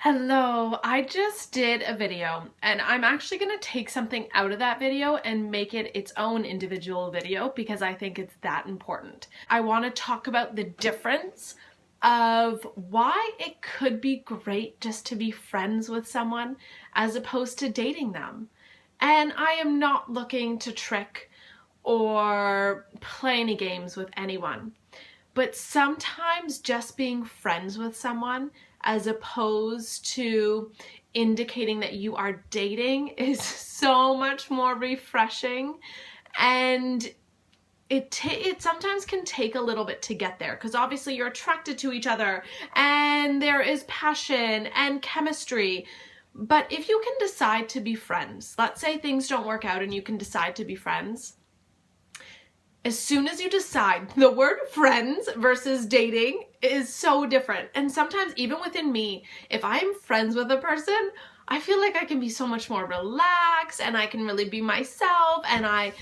Hello, I just did a video and I'm actually going to take something out of that video and make it its own individual video because I think it's that important. I want to talk about the difference of why it could be great just to be friends with someone as opposed to dating them. And I am not looking to trick or play any games with anyone. But sometimes just being friends with someone as opposed to indicating that you are dating is so much more refreshing, and it sometimes can take a little bit to get there because obviously you're attracted to each other and there is passion and chemistry. But if you can decide to be friends, let's say things don't work out and you can decide to be friends, as soon as you decide, the word friends versus dating is so different. And sometimes even within me, if I'm friends with a person, I feel like I can be so much more relaxed and I can really be myself and I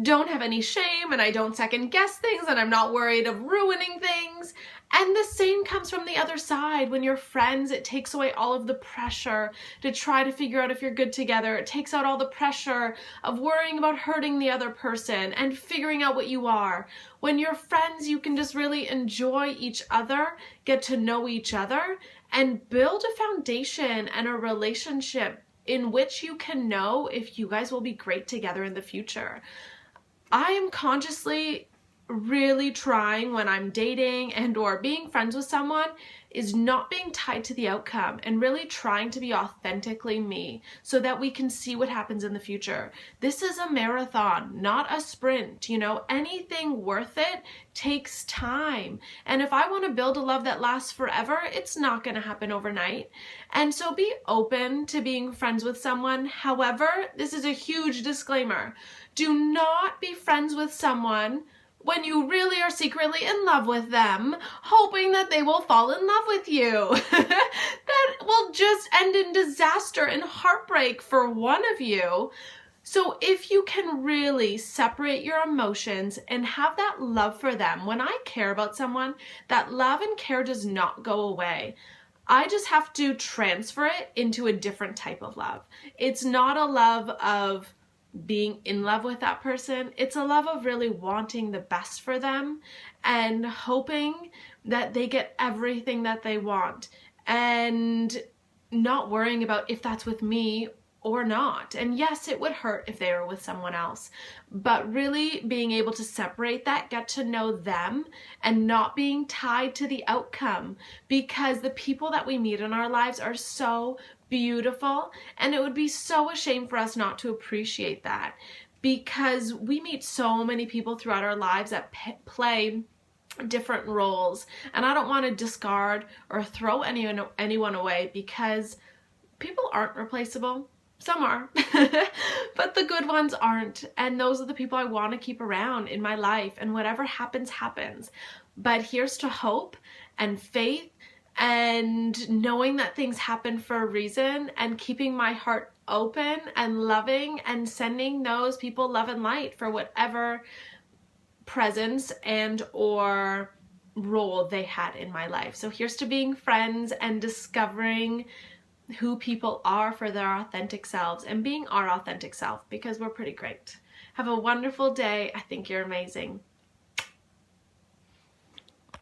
don't have any shame and I don't second guess things and I'm not worried of ruining things. And the same comes from the other side. When you're friends, it takes away all of the pressure to try to figure out if you're good together. It takes out all the pressure of worrying about hurting the other person and figuring out what you are. When you're friends, you can just really enjoy each other, get to know each other, and build a foundation and a relationship in which you can know if you guys will be great together in the future. I am consciously really trying when I'm dating and or being friends with someone is not being tied to the outcome and really trying to be authentically me so that we can see what happens in the future. This is a marathon, not a sprint. Anything worth it takes time. And if I want to build a love that lasts forever, it's not going to happen overnight. And so be open to being friends with someone. However, this is a huge disclaimer. Do not be friends with someone when you really are secretly in love with them, hoping that they will fall in love with you. That will just end in disaster and heartbreak for one of you. So if you can really separate your emotions and have that love for them, when I care about someone, that love and care does not go away. I just have to transfer it into a different type of love. It's not a love of being in love with that person. It's a love of really wanting the best for them and hoping that they get everything that they want and not worrying about if that's with me or not. And yes, it would hurt if they were with someone else, but really being able to separate that, get to know them, and not being tied to the outcome, because the people that we meet in our lives are so beautiful, and it would be so a shame for us not to appreciate that, because we meet so many people throughout our lives that play different roles, and I don't want to discard or throw anyone away, because people aren't replaceable. Some are, but the good ones aren't. And those are the people I want to keep around in my life. And whatever happens, happens. But here's to hope and faith and knowing that things happen for a reason, and keeping my heart open and loving and sending those people love and light for whatever presence and or role they had in my life. So here's to being friends and discovering who people are for their authentic selves and being our authentic self, because we're pretty great. Have a wonderful day. I think you're amazing.